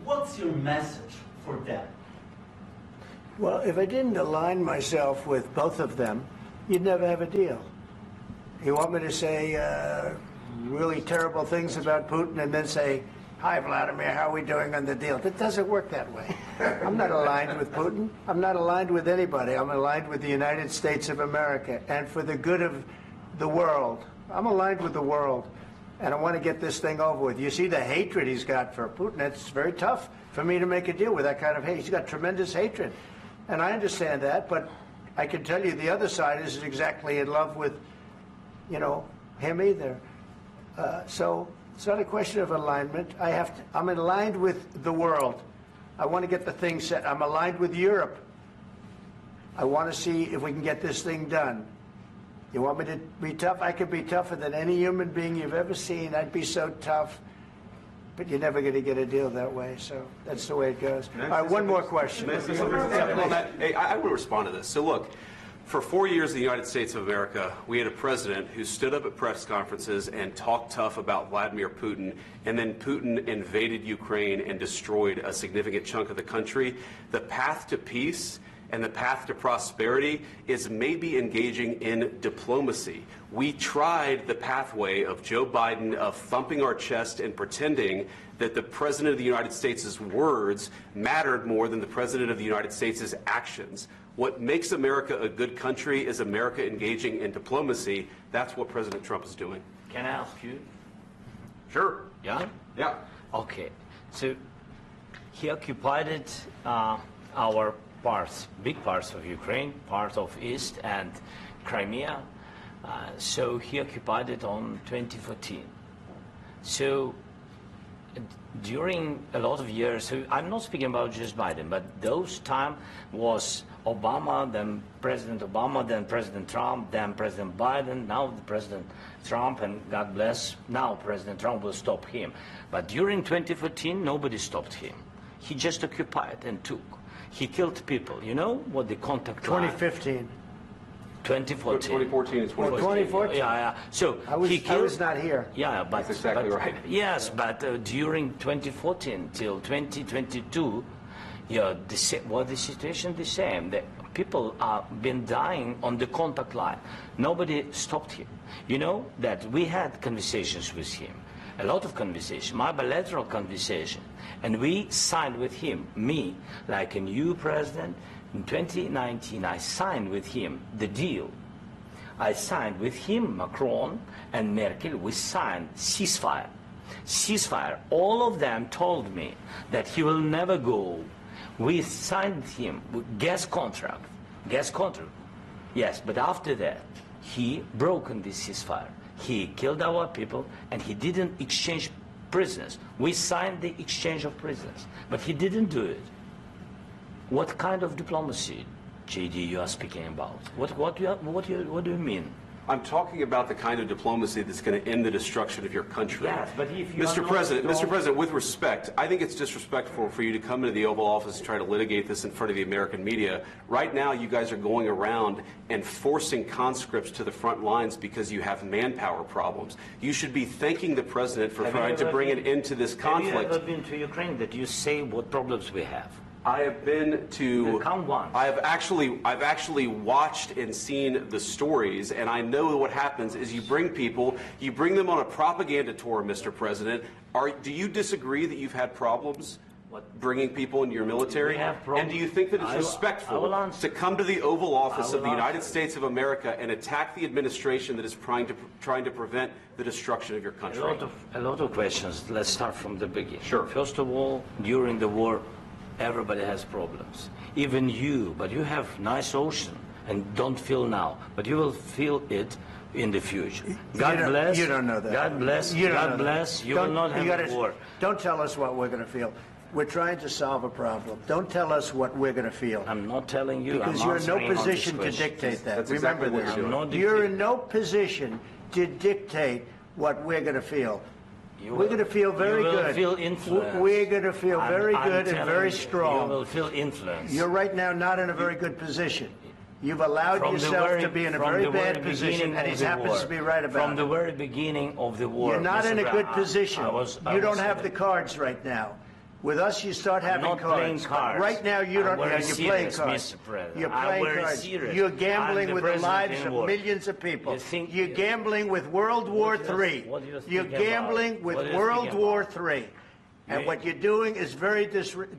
What's your message for them? Well, if I didn't align myself with both of them, you'd never have a deal. You want me to say really terrible things about Putin and then say, "Hi, Vladimir, how are we doing on the deal?" It doesn't work that way. I'm not aligned with Putin. I'm not aligned with anybody. I'm aligned with the United States of America. And for the good of the world, I'm aligned with the world. And I want to get this thing over with. You see the hatred he's got for Putin. It's very tough for me to make a deal with that kind of hate. He's got tremendous hatred. And I understand that, but I can tell you the other side isn't exactly in love with, him either. So it's not a question of alignment. I'm aligned with the world. I want to get the thing set. I'm aligned with Europe. I want to see if we can get this thing done. You want me to be tough? I could be tougher than any human being you've ever seen. I'd be so tough. But you're never going to get a deal that way. So that's the way it goes. All right, one more question. I will respond to this. So look, for 4 years in the United States of America, we had a president who stood up at press conferences and talked tough about Vladimir Putin, and then Putin invaded Ukraine and destroyed a significant chunk of the country. The path to peace and the path to prosperity is maybe engaging in diplomacy. We tried the pathway of Joe Biden of thumping our chest and pretending that the President of the United States' words mattered more than the President of the United States' actions. What makes America a good country is America engaging in diplomacy. That's what President Trump is doing. Can I ask you? Sure. Yeah? Yeah. Okay. So he occupied our parts, big parts of Ukraine, part of East and Crimea. So he occupied it on 2014. So during a lot of years, so I'm not speaking about just Biden, but those time was Obama, then President Obama, then President Trump, then President Biden, now the President Trump, and God bless, now President Trump will stop him. But during 2014, nobody stopped him. He just occupied and took. He killed people. You know what the contact 2015. 2014 and 2014. 2014. Yeah. So I was not here. Yeah, but that's exactly right. Yes, but during 2014 till 2022, the situation the same. The people have been dying on the contact line. Nobody stopped him. You know that we had conversations with him, a lot of conversation, my bilateral conversation, and we signed with him, me, like a new president. In 2019, I signed with him the deal. I signed with him, Macron and Merkel, we signed ceasefire. Ceasefire. All of them told me that he will never go. We signed with him gas contract. Gas contract. Yes, but after that, he broken this ceasefire. He killed our people and he didn't exchange prisoners. We signed the exchange of prisoners, but he didn't do it. What kind of diplomacy, JD, you are speaking about? What do you mean? I'm talking about the kind of diplomacy that's going to end the destruction of your country. Yes, but if you Mr. President, with respect, I think it's disrespectful for you to come into the Oval Office and try to litigate this in front of the American media. Right now, you guys are going around and forcing conscripts to the front lines because you have manpower problems. You should be thanking the President for trying to bring an end to this conflict. Have you ever been to Ukraine that you say what problems we have? I have been to. Count once. I've actually watched and seen the stories, and I know what happens is you bring them on a propaganda tour, Mr. President. Do you disagree that you've had problems bringing people into your military? And do you think that it's respectful to come to the Oval Office of the United States of America and attack the administration that is trying to prevent the destruction of your country? A lot of questions. Let's start from the beginning. Sure. First of all, during the war, everybody has problems, even you, but you have nice ocean and don't feel now, but you will feel it in the future. God bless. You don't know that. God bless. God bless. You will not have a war. Don't tell us what we're going to feel. We're trying to solve a problem. Don't tell us what we're going to feel. I'm not telling you. Because you're in no position to dictate that. Remember this. You're in no position to dictate what we're going to feel. We're going to feel very good. You will feel influence. We're going to feel very good and very strong. You will feel influence. You're right now not in a very good position. You've allowed yourself to be in a very bad position, and he happens to be right about it. From the very beginning of the war. You're not in a good position. You don't have the cards right now. With us, you start having not playing cards. cards. Right now, you don't. I'm very You're playing serious, cards. Mr. President. You're I'm playing very cards. serious. You're I'm gambling the with the president lives in of war. millions of people. You think- You're gambling with World War do you- III. what do you think You're about? gambling with What do you World think War about? III. And what you're doing is very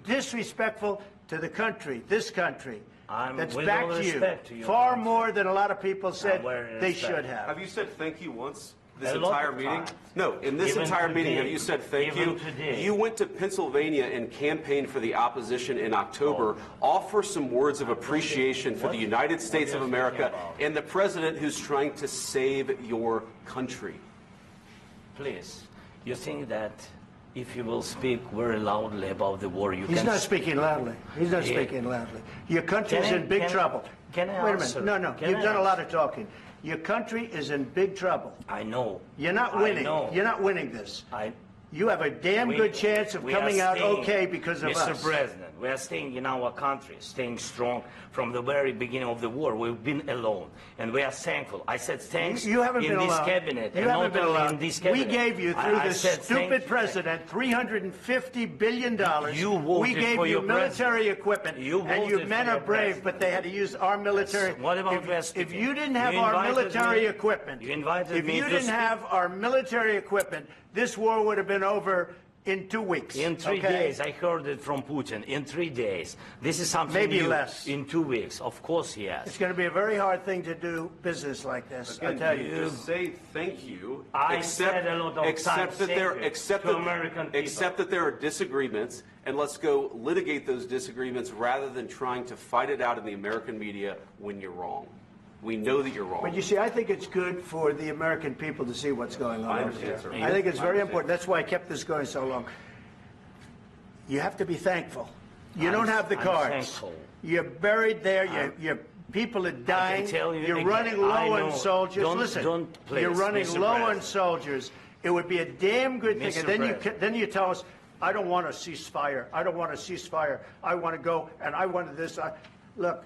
disrespectful to the country, this country. That's with back all to respect to you. your Far country. more than a lot of people said very they respect. should have. Have you said thank you once this A lot entire of meeting? times. No, in this Even entire meeting, today. have you said thank Even you? today. You went to Pennsylvania and campaigned for the opposition in October. Offer some words of appreciation for the United States of you America speaking about? and the president who's trying to save your country. Please, you think that if you will speak very loudly about the war, you He's can... not speaking loudly. He's not Yeah. speaking loudly. Your country's Can I- in big can- trouble. can I Wait a answer? minute. No. Can You've I done a lot answer? of talking. Your country is in big trouble. I know. You're not I winning. know. You're not winning this. I, You have a damn we- good chance of we are coming out staying, okay because of Mr. us. President, we are staying in our country, staying strong from the very beginning of the war. We've been alone, and we are thankful. I said thanks You haven't in been this alone. cabinet, You and haven't not been only alone. in this We cabinet. gave you, through I this said thank stupid you. president, $350 billion. You voted we gave for you your military president. equipment, You and you voted men for are your brave, president. but they had to use our military. What about West If Indies? you didn't have You our invited military me- equipment, you invited if me you to didn't speak. have our military equipment, this war would have been over in 2 weeks. In 3 okay? days, I heard it from Putin. In 3 days, this is something Maybe new. less. In 2 weeks, of course, yes. It's going to be a very hard thing to do business like this. I Again, tell you you. just say thank you. I said a lot of except times that thank there, you except to that, American people. except that there are disagreements, and let's go litigate those disagreements rather than trying to fight it out in the American media when you're wrong. We know that you're wrong. But you see, I think it's good for the American people to see what's going on I over understand, here. sir. I think it's I very understand. important. That's why I kept this going so long. You have to be thankful. You don't have the I'm cards. thankful. You're buried there. Your people are dying. tell you You're again, running low I on know. soldiers. Don't- Listen, don't, please, you're running Mr. low on President. soldiers. It would be a damn good thing. Mr. And then President. then you tell us, I don't want a ceasefire. I don't want a ceasefire. I want to go and I want this. Look.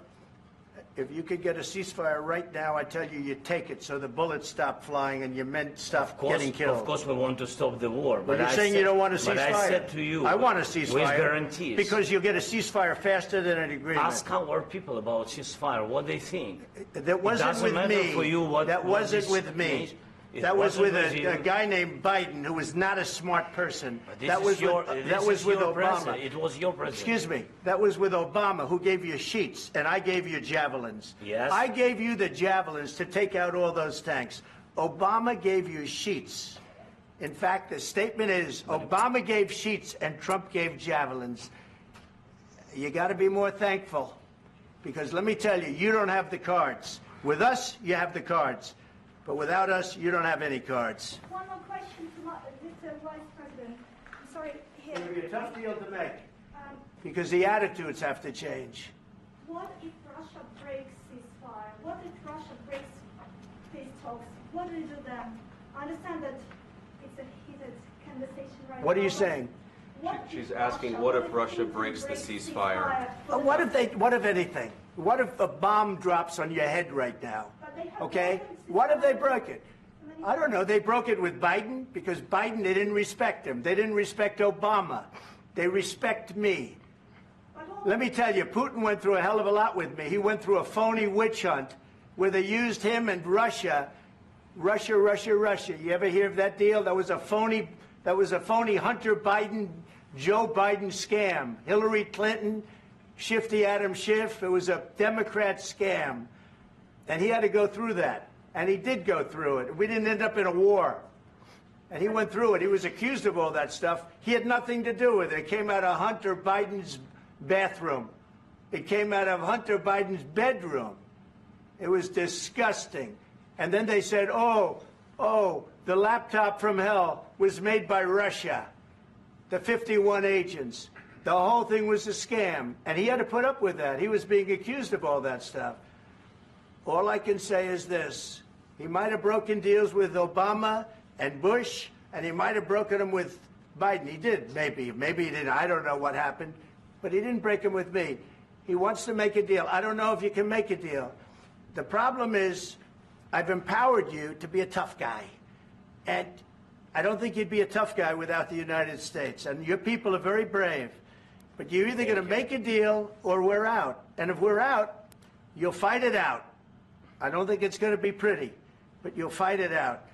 If you could get a ceasefire right now, I tell you, you take it so the bullets stop flying and your men stop getting killed. Of course, we want to stop the war. But you're I saying said, you don't want a ceasefire. But I said to you, I want a ceasefire. with guarantees. Because you'll get a ceasefire faster than an agreement. Ask our people about ceasefire, what they think. That wasn't doesn't with matter me. for you what- that what wasn't this with me. means. It That was wasn't with with a you. guy named Biden, who was not a smart person. But this That is was your, with, this that was is with your Obama. president. It was your president. Excuse me. That was with Obama, who gave you sheets, and I gave you javelins. Yes. I gave you the javelins to take out all those tanks. Obama gave you sheets. In fact, the statement is Obama gave sheets and Trump gave javelins. You got to be more thankful, because let me tell you, you don't have the cards. With us, you have the cards. But without us, you don't have any cards. One more question to Mr. Vice President. I'm sorry, here. It's going to be a tough deal to make, Um, because the attitudes have to change. what if Russia breaks ceasefire? What if Russia breaks peace talks? What do you do then? I understand that it's a heated conversation right now. What are you but saying? what She's if asking, what if Russia Putin breaks the breaks ceasefire? for the What if anything? What if a bomb drops on your head right now? But they have Okay? broken What if they ceasefire broke it? so many I don't know. They broke it with Biden because Biden, they didn't respect him. They didn't respect Obama. They respect me. But all- Let me tell you, Putin went through a hell of a lot with me. He went through a phony witch hunt where they used him and Russia. Russia. You ever hear of that deal? That was a phony Hunter Biden, Joe Biden scam. Hillary Clinton, Shifty Adam Schiff. It was a Democrat scam. And he had to go through that. And he did go through it. We didn't end up in a war. And he went through it. He was accused of all that stuff. He had nothing to do with it. It came out of Hunter Biden's bathroom. It came out of Hunter Biden's bedroom. It was disgusting. And then they said, oh, the laptop from hell was made by Russia. The 51 agents. The whole thing was a scam. And he had to put up with that. He was being accused of all that stuff. All I can say is this. He might have broken deals with Obama and Bush, and he might have broken them with Biden. He did, maybe. Maybe he didn't. I don't know what happened. But he didn't break them with me. He wants to make a deal. I don't know if you can make a deal. The problem is I've empowered you to be a tough guy. And I don't think you'd be a tough guy without the United States. And your people are very brave. But you're either going to make a deal or we're out. And if we're out, you'll fight it out. I don't think it's going to be pretty, but you'll fight it out.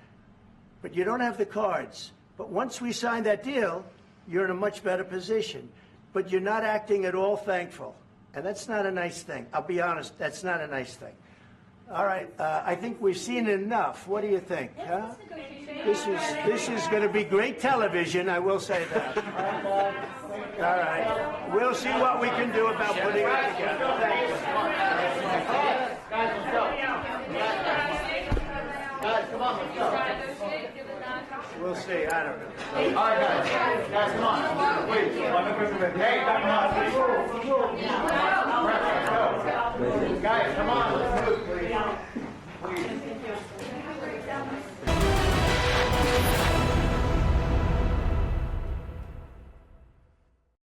But you don't have the cards. But once we sign that deal, you're in a much better position. But you're not acting at all thankful. And that's not a nice thing. I'll be honest, that's not a nice thing. All right, I think we've seen enough. What do you think? Huh? This is going to be great television, I will say that. All right. We'll see what we can do about putting it together. Thank you. Guys, let's go. Guys, come on, let's go. We'll see. I don't know. All right, guys. Guys, come on. Wait. Hey, come on.